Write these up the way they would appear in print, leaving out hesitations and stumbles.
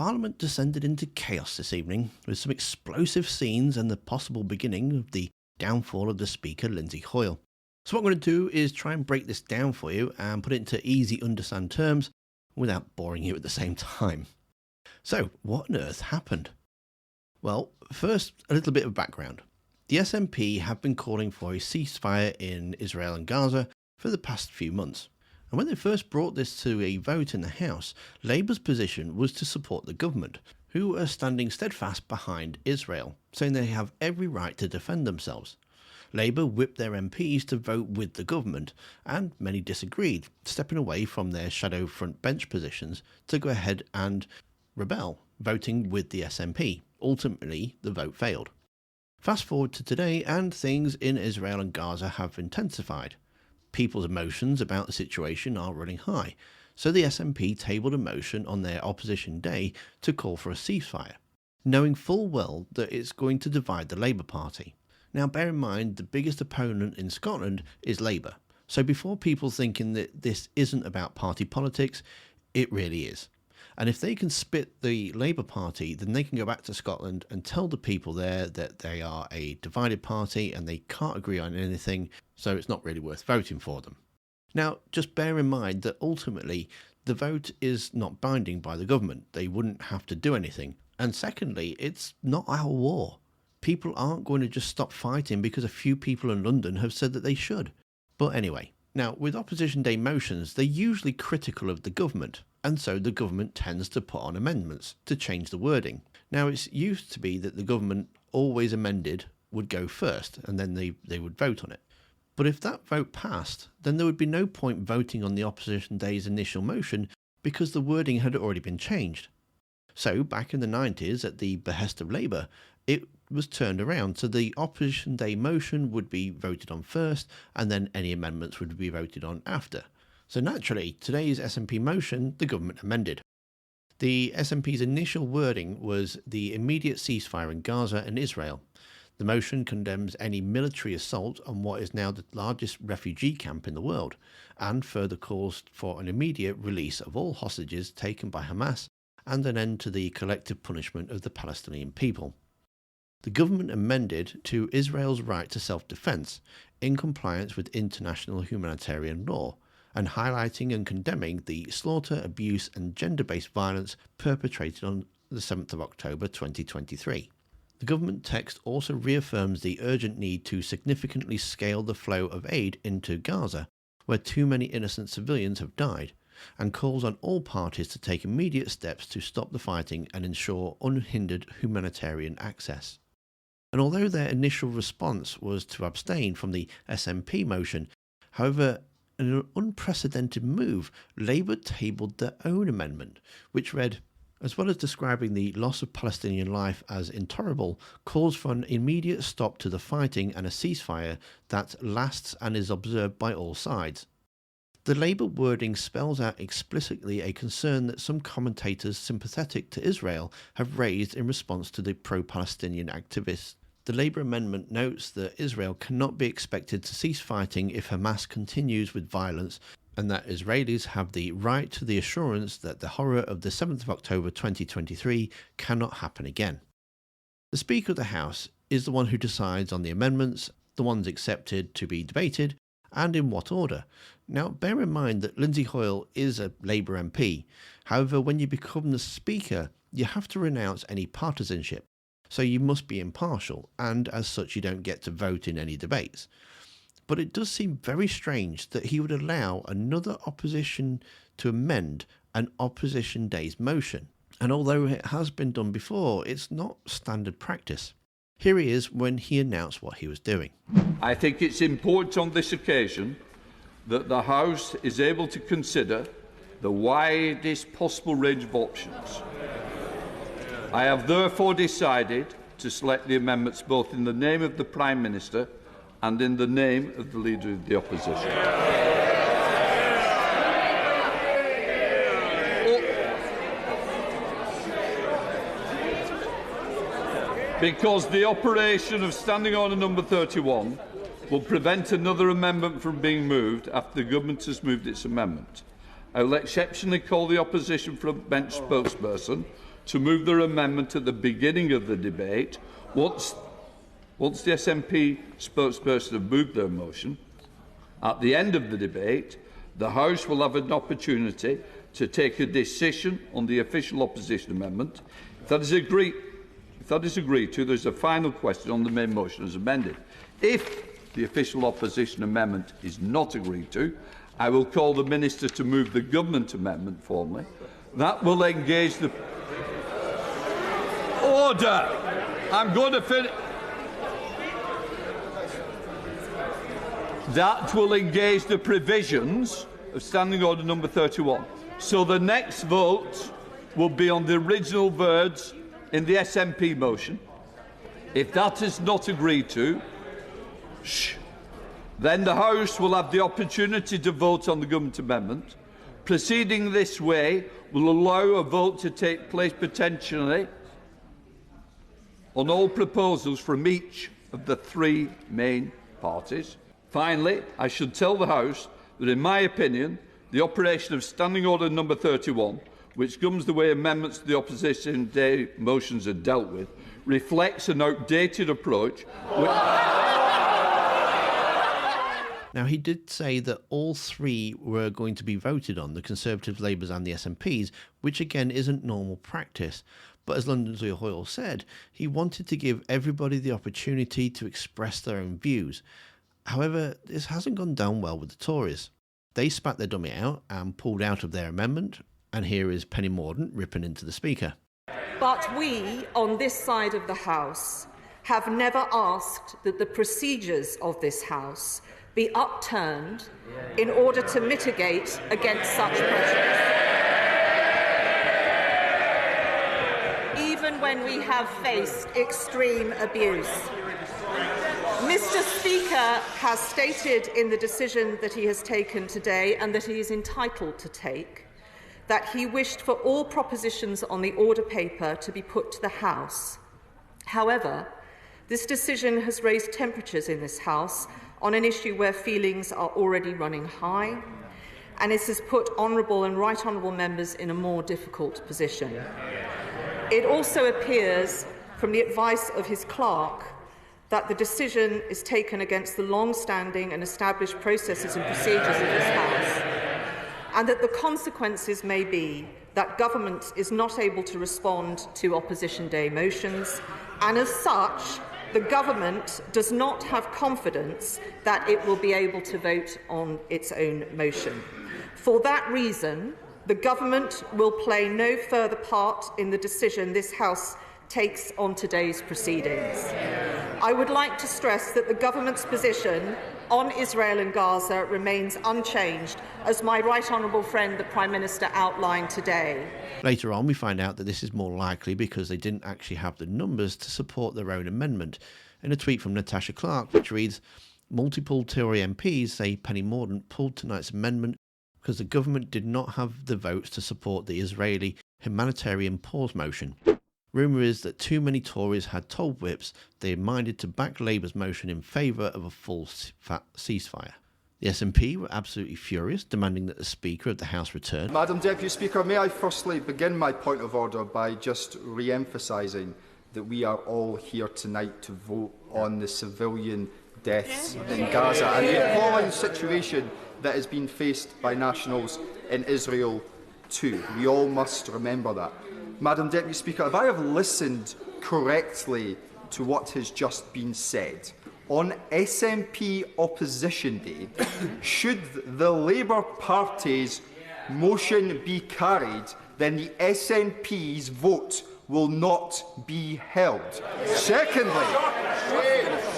Parliament descended into chaos this evening, with some explosive scenes and the possible beginning of the downfall of the Speaker, Lindsay Hoyle. So what I'm going to do is try and break this down for you and put it into easy understand terms without boring you at the same time. So, what on earth happened? Well, first, a little bit of background. The SNP have been calling for a ceasefire in Israel and Gaza for the past few months. And when they first brought this to a vote in the House, Labour's position was to support the government, who are standing steadfast behind Israel, saying they have every right to defend themselves. Labour whipped their MPs to vote with the government, and many disagreed, stepping away from their shadow front bench positions to go ahead and rebel, voting with the SNP. Ultimately, the vote failed. Fast forward to today, and things in Israel and Gaza have intensified. People's emotions about the situation are running high, so the SNP tabled a motion on their opposition day to call for a ceasefire, knowing full well that it's going to divide the Labour Party. Now, bear in mind, the biggest opponent in Scotland is Labour. So before people thinking that this isn't about party politics, it really is. And if they can spit the Labour Party, then they can go back to Scotland and tell the people there that they are a divided party and they can't agree on anything, so it's not really worth voting for them. Now, just bear in mind that ultimately, the vote is not binding by the government. They wouldn't have to do anything. And secondly, it's not our war. People aren't going to just stop fighting because a few people in London have said that they should. But anyway, now with Opposition Day motions, they're usually critical of the government, and so the government tends to put on amendments to change the wording. Now it's used to be that the government always amended would go first, and then they would vote on it. But if that vote passed, then there would be no point voting on the Opposition Day's initial motion because the wording had already been changed. So back in the 90s, at the behest of Labour, it was turned around, so the Opposition Day motion would be voted on first, and then any amendments would be voted on after. So naturally, today's SNP motion, the government amended. The SNP's initial wording was the immediate ceasefire in Gaza and Israel. The motion condemns any military assault on what is now the largest refugee camp in the world, and further calls for an immediate release of all hostages taken by Hamas and an end to the collective punishment of the Palestinian people. The government amended to Israel's right to self-defense in compliance with international humanitarian law and highlighting and condemning the slaughter, abuse and gender-based violence perpetrated on the 7th of October 2023. The government text also reaffirms the urgent need to significantly scale the flow of aid into Gaza, where too many innocent civilians have died, and calls on all parties to take immediate steps to stop the fighting and ensure unhindered humanitarian access. And although their initial response was to abstain from the SNP motion, however, in an unprecedented move, Labour tabled their own amendment, which read, as well as describing the loss of Palestinian life as intolerable, calls for an immediate stop to the fighting and a ceasefire that lasts and is observed by all sides. The Labour wording spells out explicitly a concern that some commentators sympathetic to Israel have raised in response to the pro-Palestinian activists. The Labour amendment notes that Israel cannot be expected to cease fighting if Hamas continues with violence, and that Israelis have the right to the assurance that the horror of the 7th of October 2023 cannot happen again. The Speaker of the House is the one who decides on the amendments, the ones accepted to be debated, and in what order. Now, bear in mind that Lindsay Hoyle is a Labour MP. However, when you become the Speaker, you have to renounce any partisanship. So you must be impartial, and as such you don't get to vote in any debates. But it does seem very strange that he would allow another opposition to amend an Opposition Day's motion. And although it has been done before, it's not standard practice. Here he is when he announced what he was doing. I think it's important on this occasion that the House is able to consider the widest possible range of options. I have therefore decided to select the amendments both in the name of the Prime Minister and in the name of the Leader of the Opposition. Because the operation of Standing Order number 31 will prevent another amendment from being moved after the Government has moved its amendment. I will exceptionally call the opposition bench spokesperson to move their amendment at the beginning of the debate. Once the SNP spokesperson have moved their motion, at the end of the debate, the House will have an opportunity to take a decision on the official opposition amendment. If that is agreed to, there is a final question on the main motion as amended. If the official opposition amendment is not agreed to, I will call the Minister to move the government amendment formally. That will engage the... Order! I'm going to finish... That will engage the provisions of Standing Order number 31. So the next vote will be on the original words in the SNP motion. If that is not agreed to, then the House will have the opportunity to vote on the government amendment. Proceeding this way will allow a vote to take place potentially on all proposals from each of the three main parties. Finally, I should tell the House that, in my opinion, the operation of Standing Order number 31, which governs the way amendments to the opposition day motions are dealt with, reflects an outdated approach. Now, he did say that all three were going to be voted on, the Conservatives, Labours and the SNPs, which again isn't normal practice. But as Lindsay Hoyle said, he wanted to give everybody the opportunity to express their own views. However, this hasn't gone down well with the Tories. They spat their dummy out and pulled out of their amendment, and here is Penny Mordaunt ripping into the Speaker. But we, on this side of the House, have never asked that the procedures of this House be upturned in order to mitigate against such pressures. Even when we have faced extreme abuse. Mr. Speaker has stated in the decision that he has taken today, and that he is entitled to take, that he wished for all propositions on the order paper to be put to the House. However, this decision has raised temperatures in this House on an issue where feelings are already running high, and it has put honourable and right honourable members in a more difficult position. It also appears from the advice of his clerk that the decision is taken against the long-standing and established processes and procedures of this House, and that the consequences may be that government is not able to respond to opposition day motions, and as such, the government does not have confidence that it will be able to vote on its own motion. For that reason, the government will play no further part in the decision this House takes on today's proceedings. I would like to stress that the government's position on Israel and Gaza remains unchanged, as my right honourable friend, the Prime Minister, outlined today. Later on, we find out that this is more likely because they didn't actually have the numbers to support their own amendment. In a tweet from Natasha Clark, which reads, multiple Tory MPs say Penny Mordaunt pulled tonight's amendment because the government did not have the votes to support the Israeli humanitarian pause motion. Rumour is that too many Tories had told whips they minded to back Labour's motion in favour of a full ceasefire. The SNP were absolutely furious, demanding that the Speaker of the House return. Madam Deputy Speaker, may I firstly begin my point of order by just re-emphasising that we are all here tonight to vote on the civilian deaths in Gaza and the appalling situation that has been faced by nationals in Israel too. We all must remember that. Madam Deputy Speaker, if I have listened correctly to what has just been said, on SNP Opposition Day, should the Labour Party's motion be carried, then the SNP's vote will not be held. Secondly,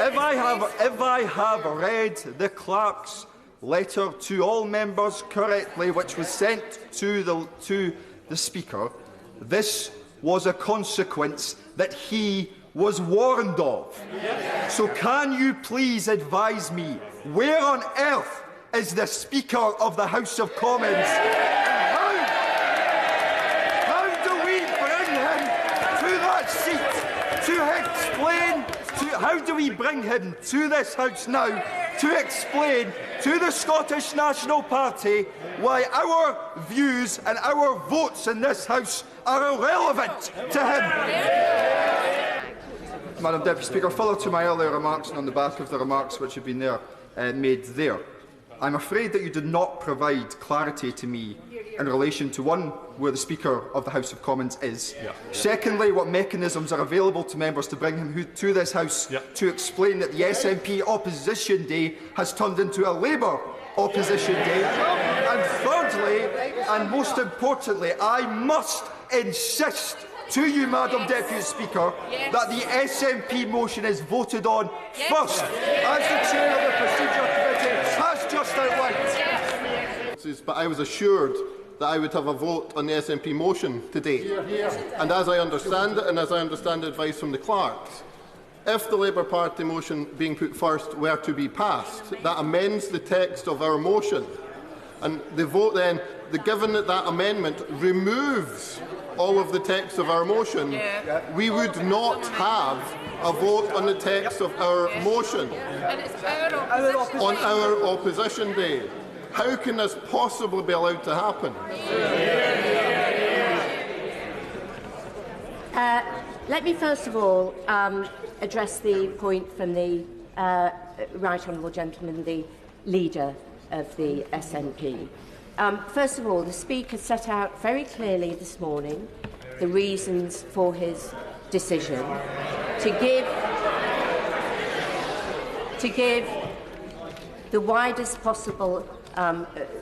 if I have read the clerk's letter to all members correctly, which was sent to the Speaker, this was a consequence that he was warned of. So can you please advise me, where on earth is the Speaker of the House of Commons? How do we bring him to that seat to explain, how do we bring him to this House now to explain to the Scottish National Party why our views and our votes in this House are irrelevant to him. Madam Deputy Speaker, further to my earlier remarks and on the back of the remarks which have been made there, I'm afraid that you did not provide clarity to me in relation to, one, where the Speaker of the House of Commons is. Secondly, what mechanisms are available to members to bring him to this House to explain that the SNP Opposition Day has turned into a Labour Opposition Day. And thirdly, and most importantly, I must insist to you, Madam Deputy Speaker, that the SNP motion is voted on first, as the Chair of the Procedure Committee has just outlined. But I was assured that I would have a vote on the SNP motion today. And as I understand it, and as I understand the advice from the clerks, if the Labour Party motion being put first were to be passed, that amends the text of our motion. And the vote then, given that that amendment removes all of the text of our motion, we would not have a vote on the text of our motion on our opposition day. How can this possibly be allowed to happen? Let me first of all address the point from the Right Honourable Gentleman, the leader of the SNP. First of all, the Speaker set out very clearly this morning the reasons for his decision to give the widest possible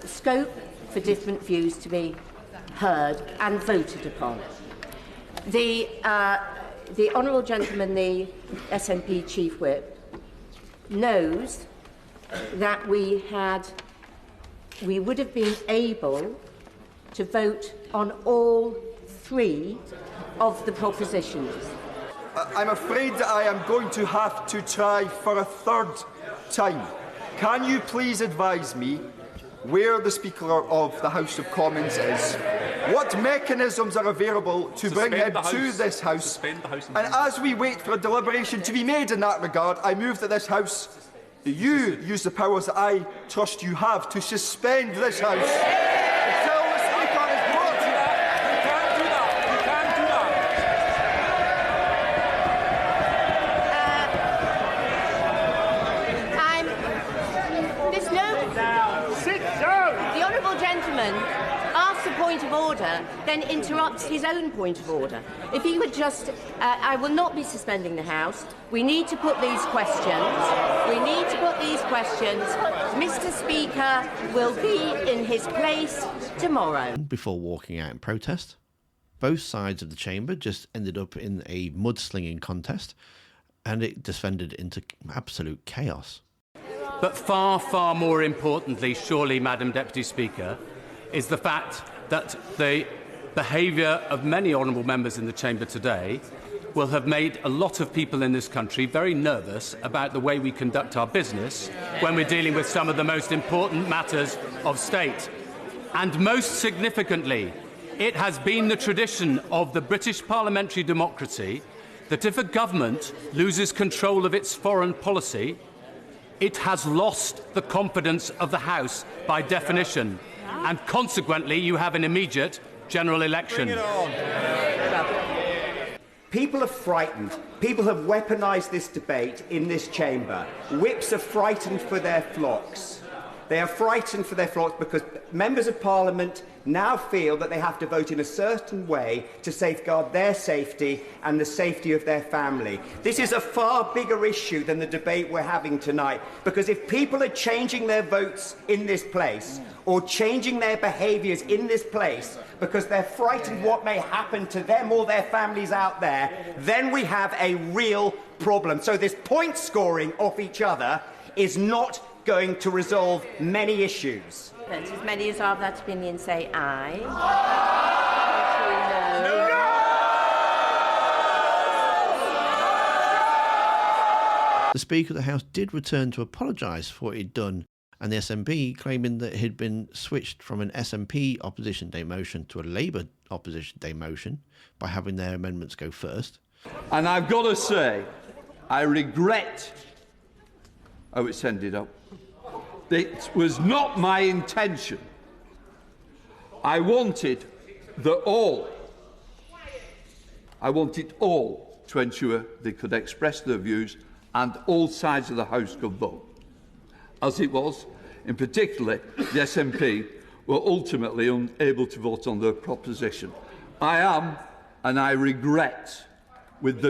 scope for different views to be heard and voted upon. The Honourable Gentleman, the SNP Chief Whip, knows that we would have been able to vote on all three of the propositions. I'm afraid that I am going to have to try for a third time. Can you please advise me where the Speaker of the House of Commons is, what mechanisms are available to bring him to this House, and as we wait for a deliberation to be made in that regard, I move that this House, you use the powers that I trust you have to suspend this House until the Speaker is brought to that. You can't do that. You can't do that. There's no... Sit down! The Honourable Gentleman asks a point of order, then interrupts his own point of order. If he would just... I will not be suspending the House. We need to put these questions. We need to put these questions. Mr. Speaker will be in his place tomorrow. Before walking out in protest, both sides of the chamber just ended up in a mudslinging contest, and it descended into absolute chaos. But far, far more importantly, surely, Madam Deputy Speaker, is the fact that the behaviour of many honourable members in the chamber today will have made a lot of people in this country very nervous about the way we conduct our business when we're dealing with some of the most important matters of state. And most significantly, it has been the tradition of the British parliamentary democracy that if a government loses control of its foreign policy, it has lost the confidence of the House by definition, and consequently you have an immediate general election. People are frightened. People have weaponised this debate in this chamber. Whips are frightened for their flocks. They are frightened for their flocks because members of Parliament now feel that they have to vote in a certain way to safeguard their safety and the safety of their family. This is a far bigger issue than the debate we're having tonight, because if people are changing their votes in this place or changing their behaviours in this place because they're frightened what may happen to them or their families out there, then we have a real problem. So this point scoring off each other is not going to resolve many issues. As many as are of that opinion say aye. No. The Speaker of the House did return to apologise for what he'd done, and the SNP claiming that he'd been switched from an SNP Opposition Day motion to a Labour Opposition Day motion by having their amendments go first. And I've got to say, I regret how it's ended up. It was not my intention. I wanted all to ensure they could express their views and all sides of the House could vote. As it was, in particular, the SNP were ultimately unable to vote on their proposition. I am, and I regret, with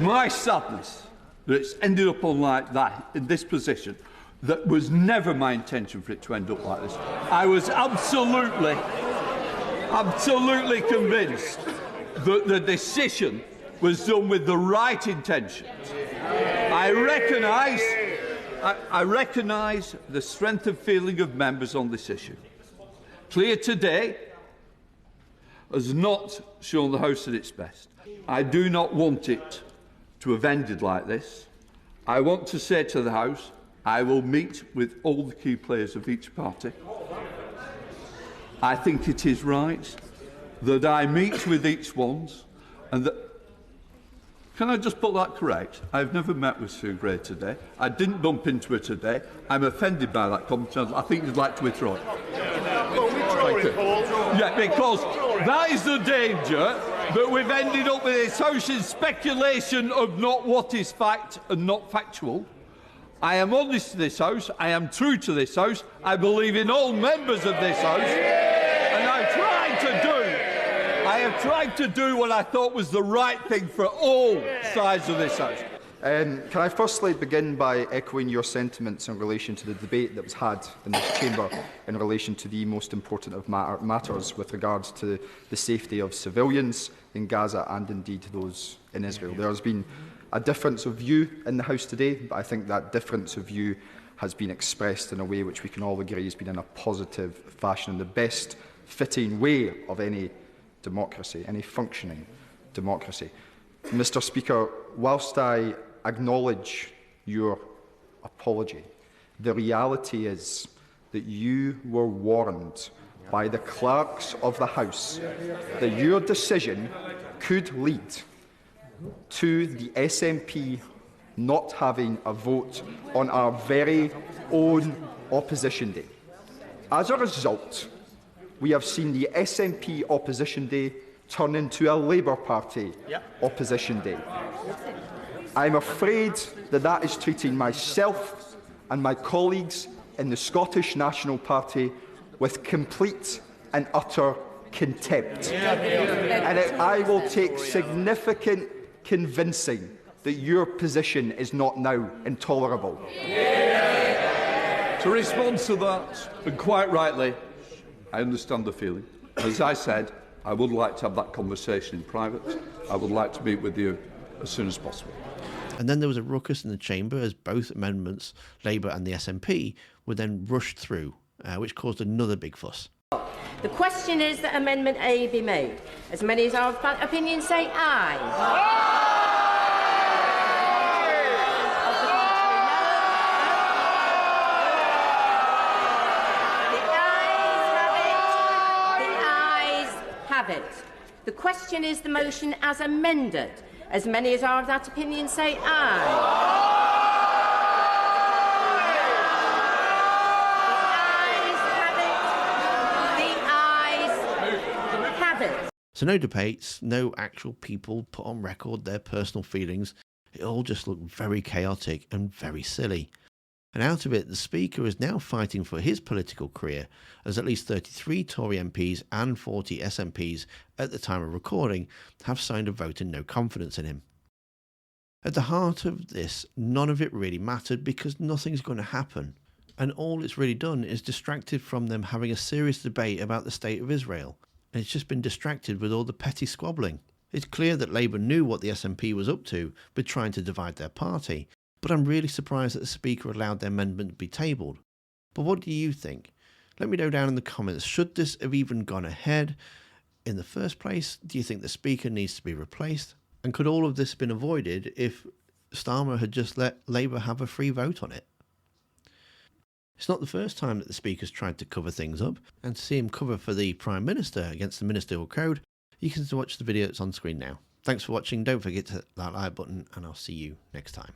my sadness, that it's ended up on like that, in this position. That was never my intention for it to end up like this. I was absolutely convinced that the decision was done with the right intentions. I recognise the strength of feeling of members on this issue. Clear today has not shown the House at its best. I do not want it to have ended like this. I want to say to the House, I will meet with all the key players of each party. I think it is right that I meet with each one, and that. Can I just put that correct? I've never met with Sue Gray today. I didn't bump into her today. I'm offended by that comment. I think you'd like to withdraw it. Yeah, because that is the danger that we've ended up with this House in speculation of not what is fact and not factual. I am honest to this House. I am true to this House. I believe in all members of this House. And I have tried to do what I thought was the right thing for all sides of this House. Can I firstly begin by echoing your sentiments in relation to the debate that was had in this chamber in relation to the most important of matters with regards to the safety of civilians in Gaza and indeed those in Israel. There has been a difference of view in the House today, but I think that difference of view has been expressed in a way which we can all agree has been in a positive fashion, in the best fitting way of any democracy, any functioning democracy. Mr. Speaker, whilst I acknowledge your apology, the reality is that you were warned by the clerks of the House that your decision could lead to the SNP not having a vote on our very own opposition day. As a result, we have seen the SNP opposition day turn into a Labour Party opposition day. I'm afraid that that is treating myself and my colleagues in the Scottish National Party with complete and utter contempt. And I will take significant convincing that your position is not now intolerable. To respond to that, and quite rightly, I understand the feeling. As I said, I would like to have that conversation in private. I would like to meet with you as soon as possible. And then there was a ruckus in the chamber as both amendments, Labour and the SNP, were then rushed through, which caused another big fuss. The question is that Amendment A be made. As many as are of that opinion say aye. It. The question is the motion as amended. As many as are of that opinion say aye. The ayes have it. So no debates, no actual people put on record their personal feelings. It all just looked very chaotic and very silly. And out of it, the Speaker is now fighting for his political career, as at least 33 Tory MPs and 40 SNPs at the time of recording have signed a vote in no confidence in him. At the heart of this, none of it really mattered because nothing's going to happen, and all it's really done is distracted from them having a serious debate about the state of Israel, and it's just been distracted with all the petty squabbling. It's clear that Labour knew what the SNP was up to with trying to divide their party, but I'm really surprised that the Speaker allowed their amendment to be tabled. But what do you think? Let me know down in the comments. Should this have even gone ahead in the first place? Do you think the Speaker needs to be replaced? And could all of this have been avoided if Starmer had just let Labour have a free vote on it? It's not the first time that the Speaker's tried to cover things up, and to see him cover for the Prime Minister against the Ministerial Code, you can watch the video that's on screen now. Thanks for watching. Don't forget to hit that like button, and I'll see you next time.